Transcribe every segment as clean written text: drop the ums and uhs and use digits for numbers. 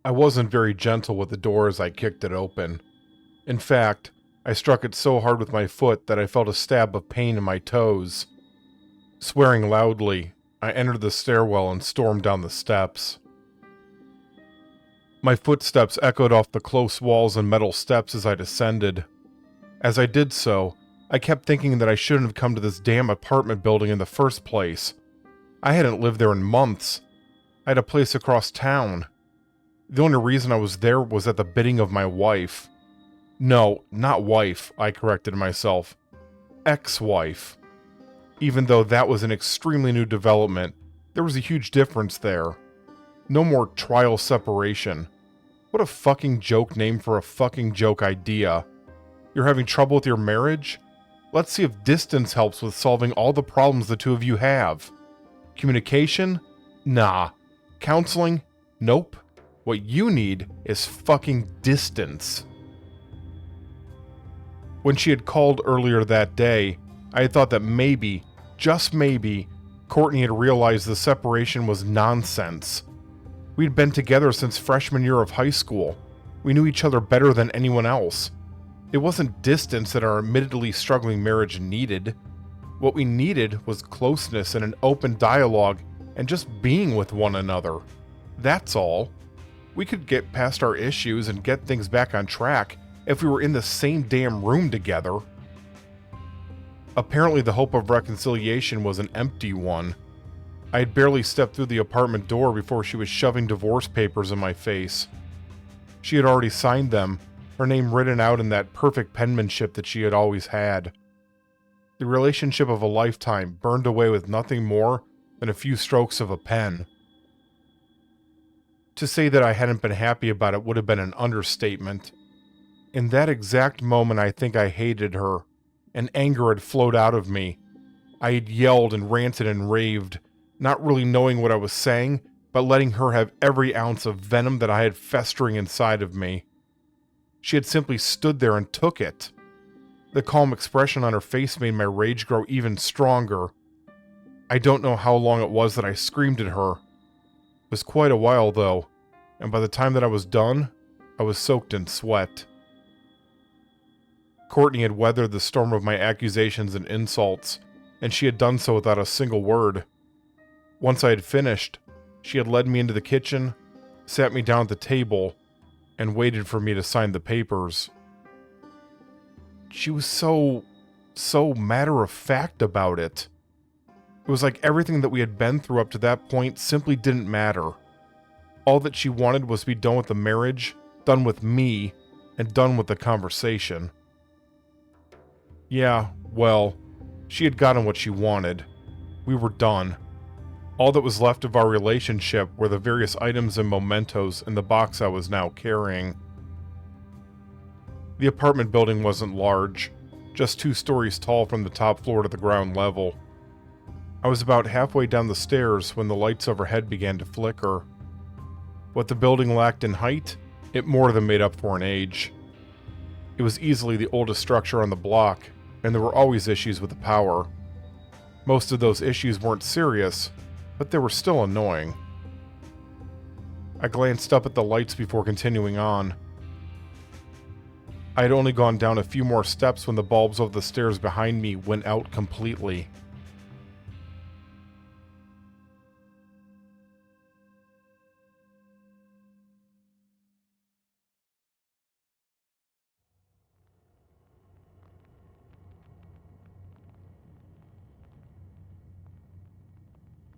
I wasn't very gentle with the door as I kicked it open. In fact, I struck it so hard with my foot that I felt a stab of pain in my toes. Swearing loudly, I entered the stairwell and stormed down the steps. My footsteps echoed off the close walls and metal steps as I descended. As I did so, I kept thinking that I shouldn't have come to this damn apartment building in the first place. I hadn't lived there in months. I had a place across town. The only reason I was there was at the bidding of my wife. No, not wife, I corrected myself. Ex-wife. Even though that was an extremely new development, there was a huge difference there. No more trial separation. What a fucking joke name for a fucking joke idea. You're having trouble with your marriage? Let's see if distance helps with solving all the problems the two of you have. Communication? Nah. Counseling? Nope. What you need is fucking distance. When she had called earlier that day, I had thought that maybe, just maybe, Courtney had realized the separation was nonsense. We'd been together since freshman year of high school. We knew each other better than anyone else. It wasn't distance that our admittedly struggling marriage needed. What we needed was closeness and an open dialogue and just being with one another. That's all. We could get past our issues and get things back on track if we were in the same damn room together. Apparently the hope of reconciliation was an empty one. I had barely stepped through the apartment door before she was shoving divorce papers in my face. She had already signed them, her name written out in that perfect penmanship that she had always had. The relationship of a lifetime burned away with nothing more than a few strokes of a pen. To say that I hadn't been happy about it would have been an understatement. In that exact moment, I think I hated her, and anger had flowed out of me. I had yelled and ranted and raved, not really knowing what I was saying, but letting her have every ounce of venom that I had festering inside of me. She had simply stood there and took it. The calm expression on her face made my rage grow even stronger. I don't know how long it was that I screamed at her. It was quite a while, though, and by the time that I was done, I was soaked in sweat. Courtney had weathered the storm of my accusations and insults, and she had done so without a single word. Once I had finished, she had led me into the kitchen, sat me down at the table, and waited for me to sign the papers. She was so matter-of-fact about it. It was like everything that we had been through up to that point simply didn't matter. All that she wanted was to be done with the marriage, done with me, and done with the conversation. Yeah, well, she had gotten what she wanted. We were done. All that was left of our relationship were the various items and mementos in the box I was now carrying. The apartment building wasn't large, just 2 stories tall from the top floor to the ground level. I was about halfway down the stairs when the lights overhead began to flicker. What the building lacked in height, it more than made up for in age. It was easily the oldest structure on the block, and there were always issues with the power. Most of those issues weren't serious, but they were still annoying. I glanced up at the lights before continuing on. I had only gone down a few more steps when the bulbs of the stairs behind me went out completely.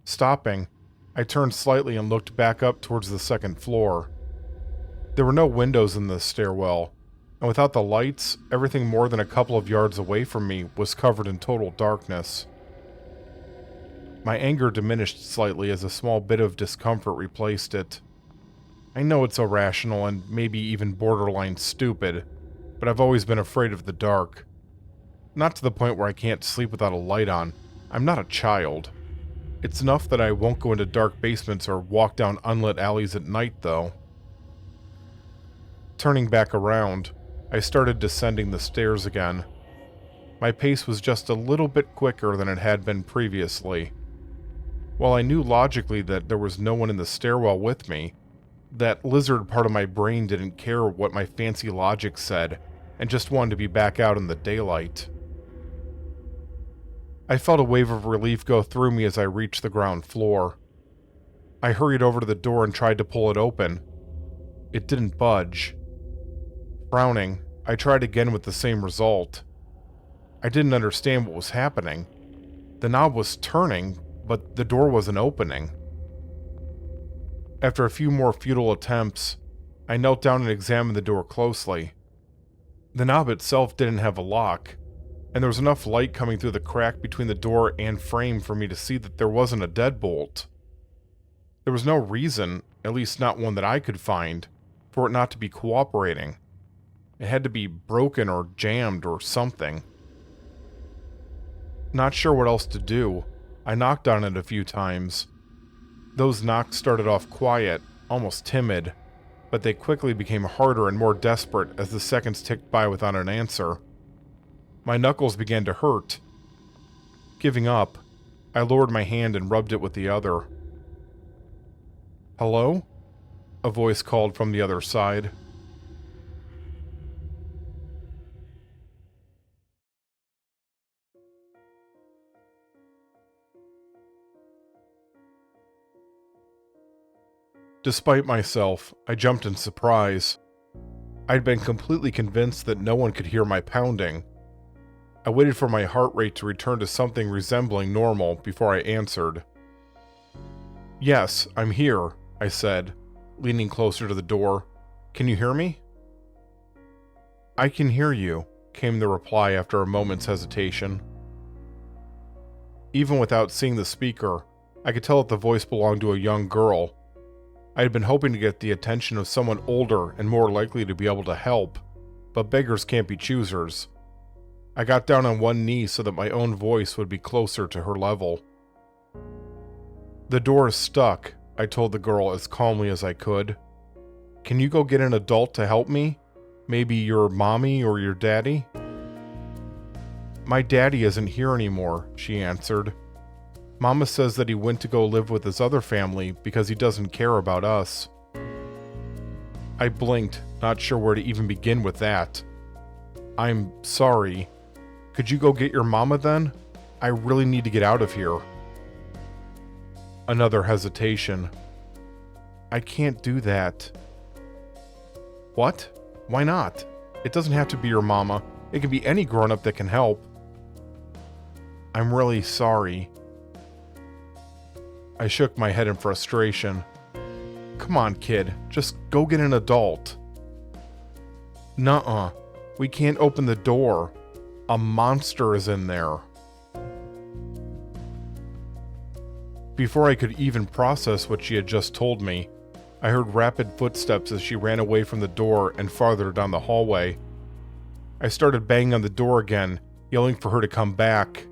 Stopping, I turned slightly and looked back up towards the second floor. There were no windows in this stairwell, and without the lights, everything more than a couple of yards away from me was covered in total darkness. My anger diminished slightly as a small bit of discomfort replaced it. I know it's irrational and maybe even borderline stupid, but I've always been afraid of the dark. Not to the point where I can't sleep without a light on. I'm not a child. It's enough that I won't go into dark basements or walk down unlit alleys at night, though. Turning back around, I started descending the stairs again. My pace was just a little bit quicker than it had been previously. While I knew logically that there was no one in the stairwell with me, That lizard part of my brain didn't care what my fancy logic said and just wanted to be back out in the daylight. I felt a wave of relief go through me as I reached the ground floor. I hurried over to the door and tried to pull it open. It didn't budge. Frowning, I tried again with the same result. I didn't understand what was happening. The knob was turning, but the door wasn't opening. After a few more futile attempts, I knelt down and examined the door closely. The knob itself didn't have a lock, and there was enough light coming through the crack between the door and frame for me to see that there wasn't a deadbolt. There was no reason, at least not one that I could find, for it not to be cooperating. It had to be broken or jammed or something. Not sure what else to do, I knocked on it a few times. Those knocks started off quiet, almost timid, but they quickly became harder and more desperate as the seconds ticked by without an answer. My knuckles began to hurt. Giving up, I lowered my hand and rubbed it with the other. "Hello?" a voice called from the other side. Despite myself, I jumped in surprise. I'd been completely convinced that no one could hear my pounding. I waited for my heart rate to return to something resembling normal before I answered. "Yes, I'm here," I said, leaning closer to the door. "Can you hear me?" "I can hear you," came the reply after a moment's hesitation. Even without seeing the speaker, I could tell that the voice belonged to a young girl. I had been hoping to get the attention of someone older and more likely to be able to help, but beggars can't be choosers. I got down on one knee so that my own voice would be closer to her level. "The door is stuck," I told the girl as calmly as I could. "Can you go get an adult to help me? Maybe your mommy or your daddy?" "My daddy isn't here anymore," she answered. "Mama says that he went to go live with his other family because he doesn't care about us." I blinked, not sure where to even begin with that. "I'm sorry. Could you go get your mama then? I really need to get out of here." Another hesitation. "I can't do that." "What? Why not? It doesn't have to be your mama. It can be any grown-up that can help." "I'm really sorry." I shook my head in frustration. "Come on, kid. Just go get an adult." "Nuh-uh. We can't open the door. A monster is in there." Before I could even process what she had just told me, I heard rapid footsteps as she ran away from the door and farther down the hallway. I started banging on the door again, yelling for her to come back.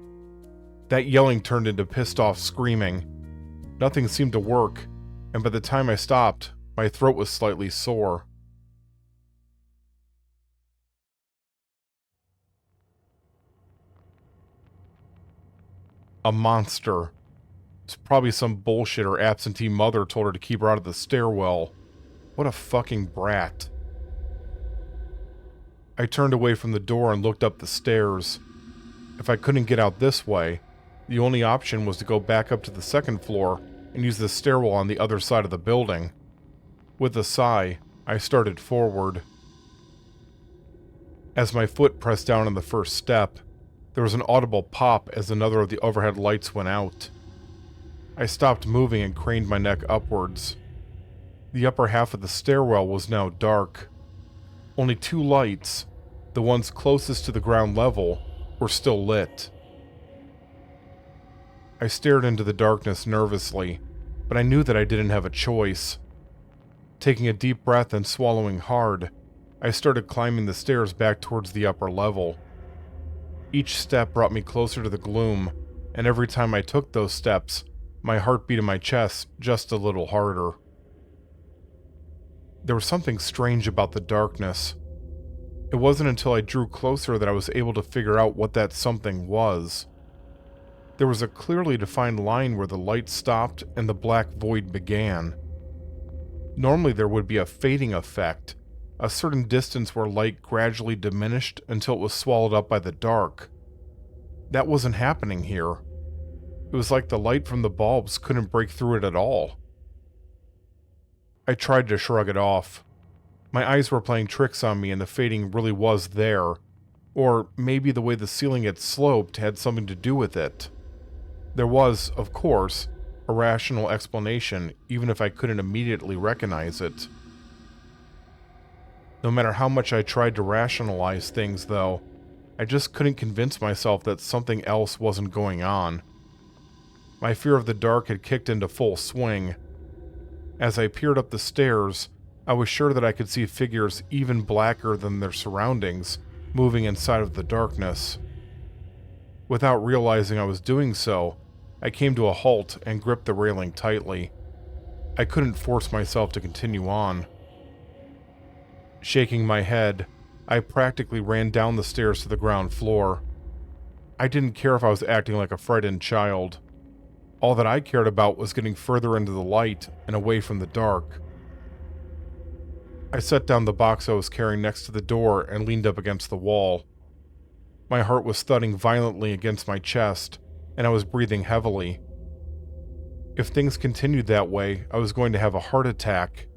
That yelling turned into pissed-off screaming. Nothing seemed to work, and by the time I stopped, my throat was slightly sore. A monster. It's probably some bullshit her absentee mother told her to keep her out of the stairwell. What a fucking brat. I turned away from the door and looked up the stairs. If I couldn't get out this way, the only option was to go back up to the second floor and use the stairwell on the other side of the building. With a sigh, I started forward. As my foot pressed down on the first step, there was an audible pop as another of the overhead lights went out. I stopped moving and craned my neck upwards. The upper half of the stairwell was now dark. Only two lights, the ones closest to the ground level, were still lit. I stared into the darkness nervously, but I knew that I didn't have a choice. Taking a deep breath and swallowing hard, I started climbing the stairs back towards the upper level. Each step brought me closer to the gloom, and every time I took those steps, my heart beat in my chest just a little harder. There was something strange about the darkness. It wasn't until I drew closer that I was able to figure out what that something was. There was a clearly defined line where the light stopped and the black void began. Normally there would be a fading effect, a certain distance where light gradually diminished until it was swallowed up by the dark. That wasn't happening here. It was like the light from the bulbs couldn't break through it at all. I tried to shrug it off. My eyes were playing tricks on me and the fading really was there. Or maybe the way the ceiling had sloped had something to do with it. There was, of course, a rational explanation, even if I couldn't immediately recognize it. No matter how much I tried to rationalize things, though, I just couldn't convince myself that something else wasn't going on. My fear of the dark had kicked into full swing. As I peered up the stairs, I was sure that I could see figures even blacker than their surroundings moving inside of the darkness. Without realizing I was doing so, I came to a halt and gripped the railing tightly. I couldn't force myself to continue on. Shaking my head, I practically ran down the stairs to the ground floor. I didn't care if I was acting like a frightened child. All that I cared about was getting further into the light and away from the dark. I set down the box I was carrying next to the door and leaned up against the wall. My heart was thudding violently against my chest, and I was breathing heavily. If things continued that way, I was going to have a heart attack.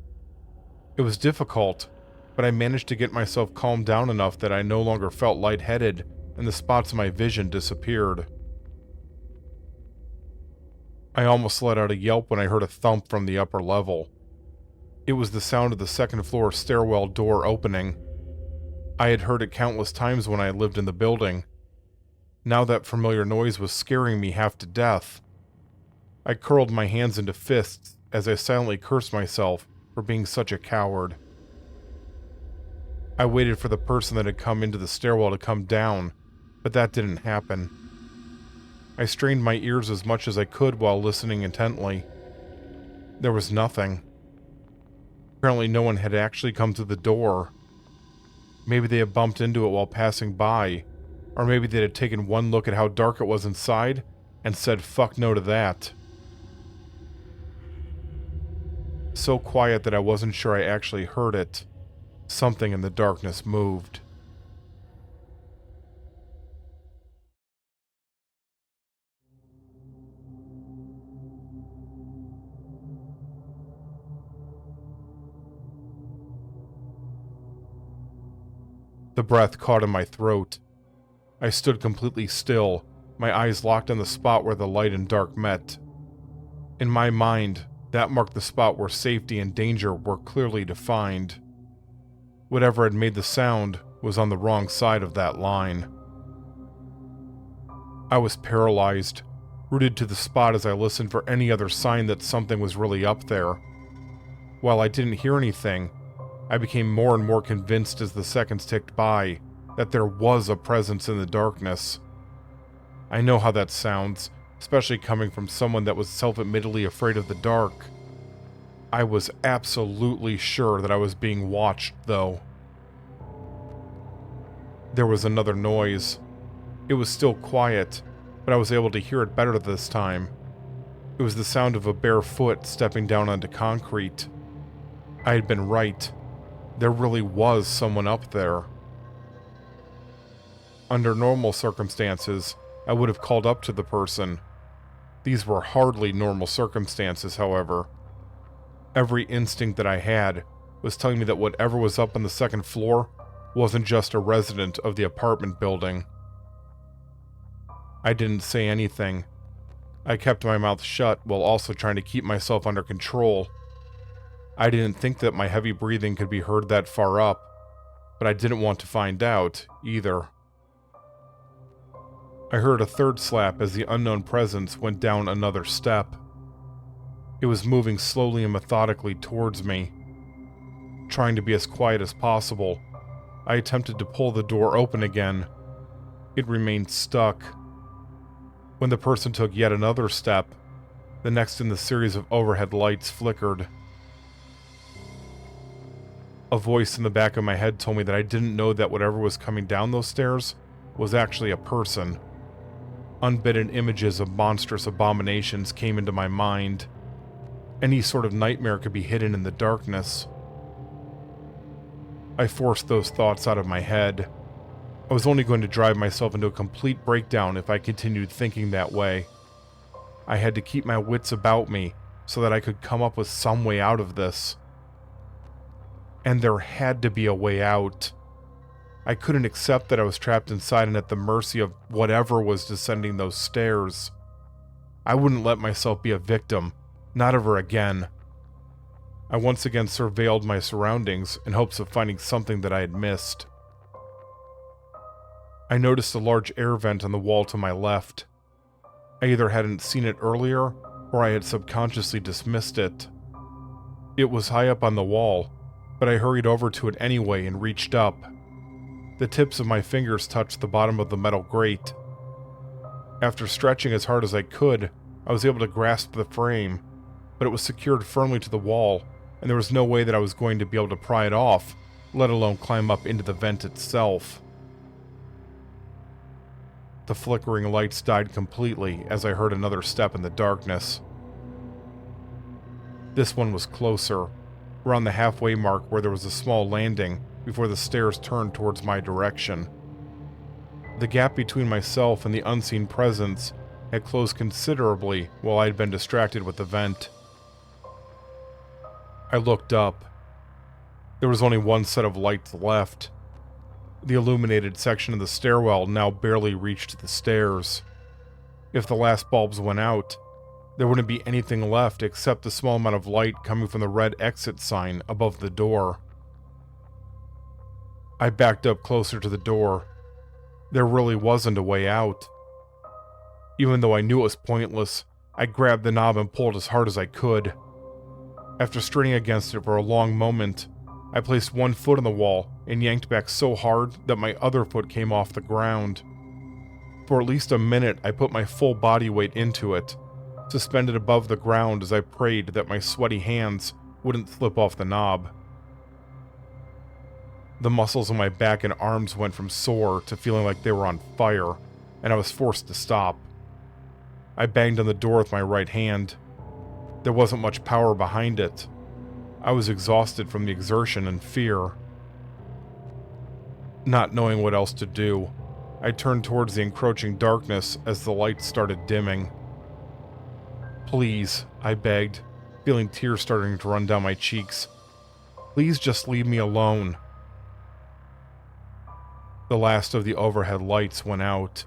It was difficult, but I managed to get myself calmed down enough that I no longer felt lightheaded and the spots of my vision disappeared. I almost let out a yelp when I heard a thump from the upper level. It was the sound of the second-floor stairwell door opening. I had heard it countless times when I lived in the building. Now that familiar noise was scaring me half to death. I curled my hands into fists as I silently cursed myself for being such a coward. I waited for the person that had come into the stairwell to come down, but that didn't happen. I strained my ears as much as I could while listening intently. There was nothing. Apparently no one had actually come to the door. Maybe they had bumped into it while passing by, or maybe they had taken one look at how dark it was inside and said fuck no to that. So quiet that I wasn't sure I actually heard it. Something in the darkness moved. The breath caught in my throat. I stood completely still, my eyes locked on the spot where the light and dark met. In my mind, that marked the spot where safety and danger were clearly defined. Whatever had made the sound was on the wrong side of that line. I was paralyzed, rooted to the spot as I listened for any other sign that something was really up there. While I didn't hear anything, I became more and more convinced as the seconds ticked by that there was a presence in the darkness. I know how that sounds, especially coming from someone that was self-admittedly afraid of the dark. I was absolutely sure that I was being watched, though. There was another noise. It was still quiet, but I was able to hear it better this time. It was the sound of a bare foot stepping down onto concrete. I had been right. There really was someone up there. Under normal circumstances, I would have called up to the person. These were hardly normal circumstances, however. Every instinct that I had was telling me that whatever was up on the second floor wasn't just a resident of the apartment building. I didn't say anything. I kept my mouth shut while also trying to keep myself under control. I didn't think that my heavy breathing could be heard that far up, but I didn't want to find out, either. I heard a third slap as the unknown presence went down another step. It was moving slowly and methodically towards me. Trying to be as quiet as possible, I attempted to pull the door open again. It remained stuck. When the person took yet another step, the next in the series of overhead lights flickered. A voice in the back of my head told me that I didn't know that whatever was coming down those stairs was actually a person. Unbidden images of monstrous abominations came into my mind. Any sort of nightmare could be hidden in the darkness. I forced those thoughts out of my head. I was only going to drive myself into a complete breakdown if I continued thinking that way. I had to keep my wits about me so that I could come up with some way out of this. And there had to be a way out. I couldn't accept that I was trapped inside and at the mercy of whatever was descending those stairs. I wouldn't let myself be a victim, not ever again. I once again surveilled my surroundings in hopes of finding something that I had missed. I noticed a large air vent on the wall to my left. I either hadn't seen it earlier, or I had subconsciously dismissed it. It was high up on the wall, but I hurried over to it anyway and reached up. The tips of my fingers touched the bottom of the metal grate. After stretching as hard as I could, I was able to grasp the frame, but it was secured firmly to the wall, and there was no way that I was going to be able to pry it off, let alone climb up into the vent itself. The flickering lights died completely as I heard another step in the darkness. This one was closer, around the halfway mark where there was a small landing before the stairs turned towards my direction. The gap between myself and the unseen presence had closed considerably while I had been distracted with the vent. I looked up. There was only one set of lights left. The illuminated section of the stairwell now barely reached the stairs. If the last bulbs went out, there wouldn't be anything left except the small amount of light coming from the red exit sign above the door. I backed up closer to the door. There really wasn't a way out. Even though I knew it was pointless, I grabbed the knob and pulled as hard as I could. After straining against it for a long moment, I placed one foot on the wall and yanked back so hard that my other foot came off the ground. For at least a minute, I put my full body weight into it, suspended above the ground as I prayed that my sweaty hands wouldn't slip off the knob. The muscles on my back and arms went from sore to feeling like they were on fire, and I was forced to stop. I banged on the door with my right hand. There wasn't much power behind it. I was exhausted from the exertion and fear. Not knowing what else to do, I turned towards the encroaching darkness as the lights started dimming. "Please," I begged, feeling tears starting to run down my cheeks. "Please just leave me alone." The last of the overhead lights went out.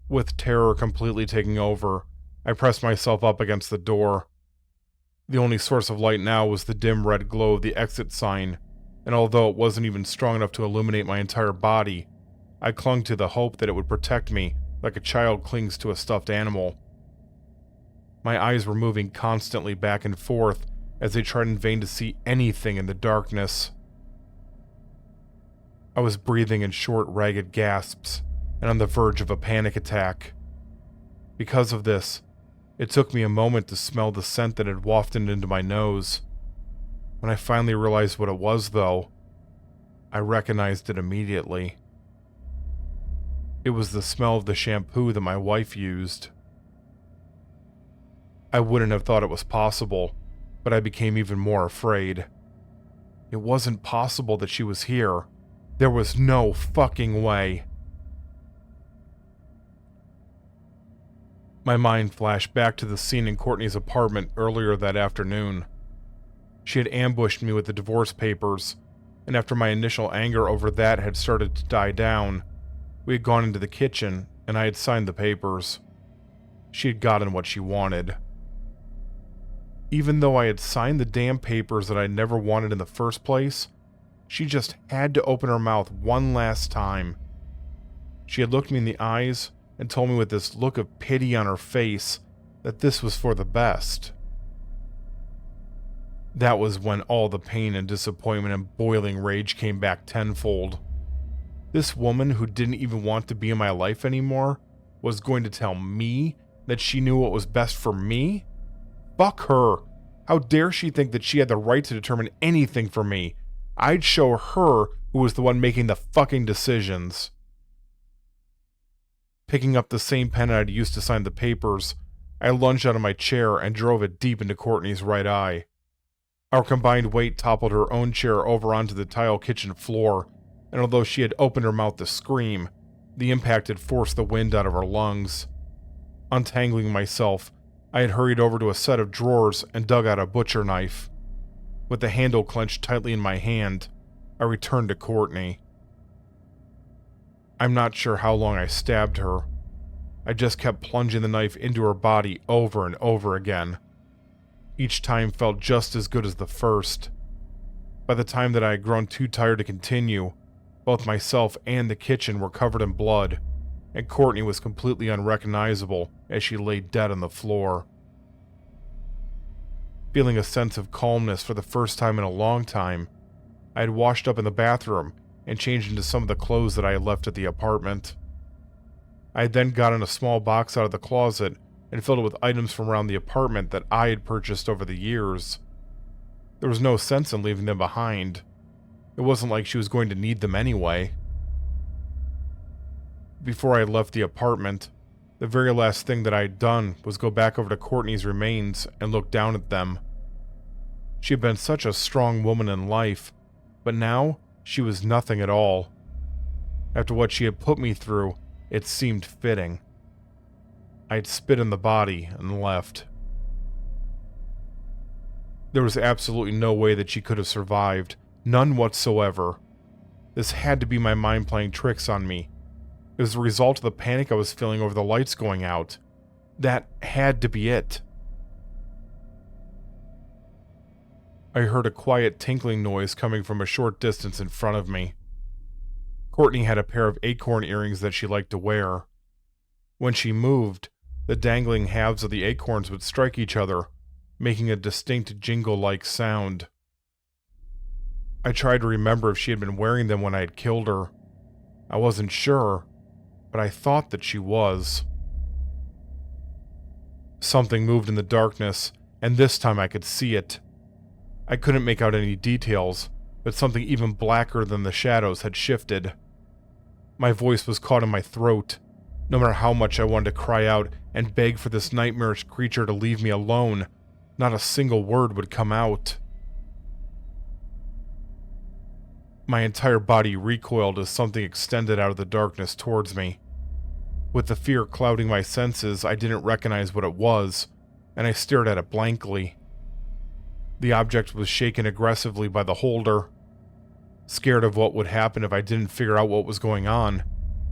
With terror completely taking over, I pressed myself up against the door. The only source of light now was the dim red glow of the exit sign, and although it wasn't even strong enough to illuminate my entire body, I clung to the hope that it would protect me like a child clings to a stuffed animal. My eyes were moving constantly back and forth as they tried in vain to see anything in the darkness. I was breathing in short, ragged gasps, and on the verge of a panic attack. Because of this, it took me a moment to smell the scent that had wafted into my nose. When I finally realized what it was, though, I recognized it immediately. It was the smell of the shampoo that my wife used. I wouldn't have thought it was possible, but I became even more afraid. It wasn't possible that she was here. There was no fucking way. My mind flashed back to the scene in Courtney's apartment earlier that afternoon. She had ambushed me with the divorce papers, and after my initial anger over that had started to die down, we had gone into the kitchen and I had signed the papers. She had gotten what she wanted. Even though I had signed the damn papers that I never wanted in the first place, she just had to open her mouth one last time. She had looked me in the eyes and told me with this look of pity on her face that this was for the best. That was when all the pain and disappointment and boiling rage came back tenfold. This woman who didn't even want to be in my life anymore was going to tell me that she knew what was best for me? Fuck her! How dare she think that she had the right to determine anything for me? I'd show her who was the one making the fucking decisions. Picking up the same pen I'd used to sign the papers, I lunged out of my chair and drove it deep into Courtney's right eye. Our combined weight toppled her own chair over onto the tile kitchen floor, and although she had opened her mouth to scream, the impact had forced the wind out of her lungs. Untangling myself, I had hurried over to a set of drawers and dug out a butcher knife. With the handle clenched tightly in my hand, I returned to Courtney. I'm not sure how long I stabbed her. I just kept plunging the knife into her body over and over again. Each time felt just as good as the first. By the time that I had grown too tired to continue, both myself and the kitchen were covered in blood, and Courtney was completely unrecognizable as she lay dead on the floor. Feeling a sense of calmness for the first time in a long time, I had washed up in the bathroom and changed into some of the clothes that I had left at the apartment. I had then gotten a small box out of the closet and filled it with items from around the apartment that I had purchased over the years. There was no sense in leaving them behind. It wasn't like she was going to need them anyway. Before I left the apartment, the very last thing that I had done was go back over to Courtney's remains and look down at them. She had been such a strong woman in life, but now she was nothing at all. After what she had put me through, it seemed fitting. I had spit in the body and left. There was absolutely no way that she could have survived, none whatsoever. This had to be my mind playing tricks on me. It was the result of the panic I was feeling over the lights going out. That had to be it. I heard a quiet tinkling noise coming from a short distance in front of me. Courtney had a pair of acorn earrings that she liked to wear. When she moved, the dangling halves of the acorns would strike each other, making a distinct jingle-like sound. I tried to remember if she had been wearing them when I had killed her. I wasn't sure, but I thought that she was. Something moved in the darkness, and this time I could see it. I couldn't make out any details, but something even blacker than the shadows had shifted. My voice was caught in my throat. No matter how much I wanted to cry out and beg for this nightmarish creature to leave me alone, not a single word would come out. My entire body recoiled as something extended out of the darkness towards me. With the fear clouding my senses, I didn't recognize what it was, and I stared at it blankly. The object was shaken aggressively by the holder. Scared of what would happen if I didn't figure out what was going on,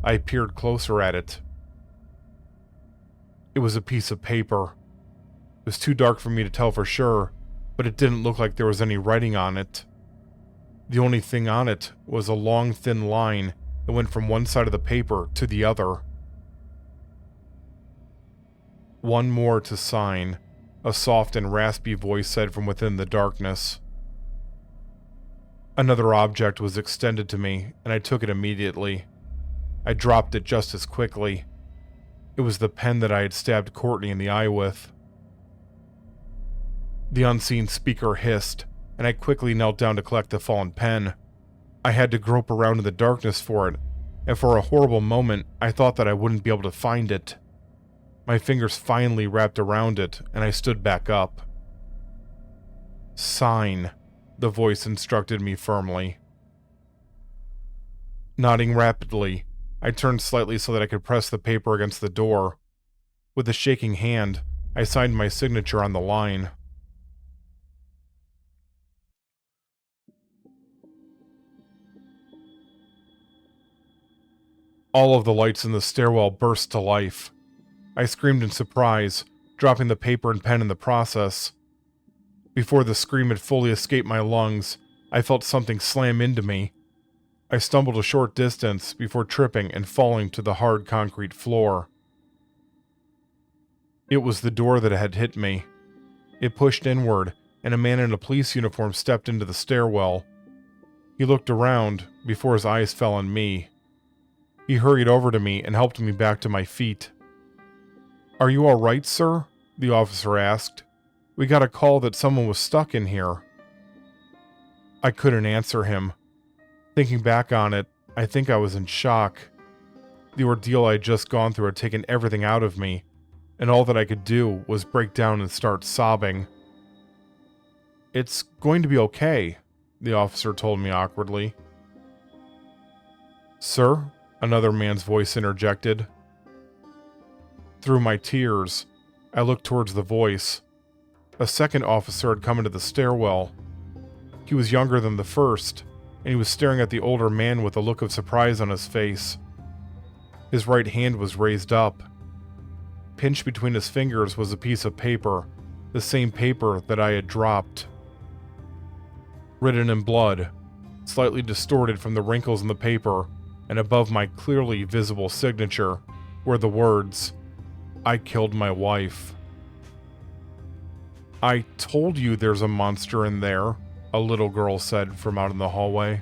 I peered closer at it. It was a piece of paper. It was too dark for me to tell for sure, but it didn't look like there was any writing on it. The only thing on it was a long, thin line that went from one side of the paper to the other. "One more to sign," a soft and raspy voice said from within the darkness. Another object was extended to me, and I took it immediately. I dropped it just as quickly. It was the pen that I had stabbed Courtney in the eye with. The unseen speaker hissed, and I quickly knelt down to collect the fallen pen. I had to grope around in the darkness for it, and for a horrible moment, I thought that I wouldn't be able to find it. My fingers finally wrapped around it, and I stood back up. "Sign," the voice instructed me firmly. Nodding rapidly, I turned slightly so that I could press the paper against the door. With a shaking hand, I signed my signature on the line. All of the lights in the stairwell burst to life. I screamed in surprise, dropping the paper and pen in the process. Before the scream had fully escaped my lungs, I felt something slam into me. I stumbled a short distance before tripping and falling to the hard concrete floor. It was the door that had hit me. It pushed inward, and a man in a police uniform stepped into the stairwell. He looked around before his eyes fell on me. He hurried over to me and helped me back to my feet. "Are you all right, sir?" the officer asked. "We got a call that someone was stuck in here." I couldn't answer him. Thinking back on it, I think I was in shock. The ordeal I had just gone through had taken everything out of me, and all that I could do was break down and start sobbing. "It's going to be okay," the officer told me awkwardly. "Sir?" another man's voice interjected. Through my tears, I looked towards the voice. A second officer had come into the stairwell. He was younger than the first, and he was staring at the older man with a look of surprise on his face. His right hand was raised up. Pinched between his fingers was a piece of paper, the same paper that I had dropped. Written in blood, slightly distorted from the wrinkles in the paper, and above my clearly visible signature, were the words, "I killed my wife." "I told you there's a monster in there," a little girl said from out in the hallway.